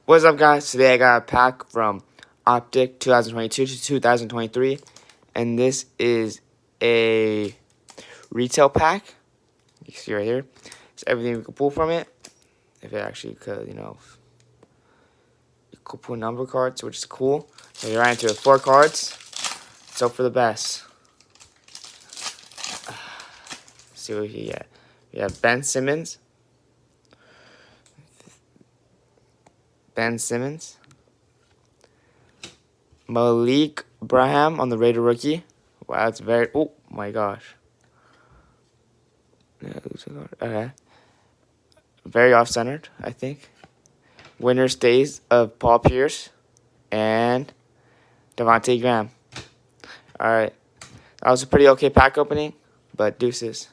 What's up, guys? Today I got a pack from Optic 2022 to 2023, and this is a retail pack. You see right here. It's everything we can pull from it. If it actually could, you could pull number cards, which is cool. So you're right into it. 4 cards. Let's hope for the best. Let's see what we get. We have Ben Simmons. Malik Braham on the Raider rookie. Wow, that's very... Oh, my gosh. Yeah, okay. Very off-centered, I think. Winner stays of Paul Pierce and Devontae Graham. All right. That was a pretty okay pack opening, but deuces.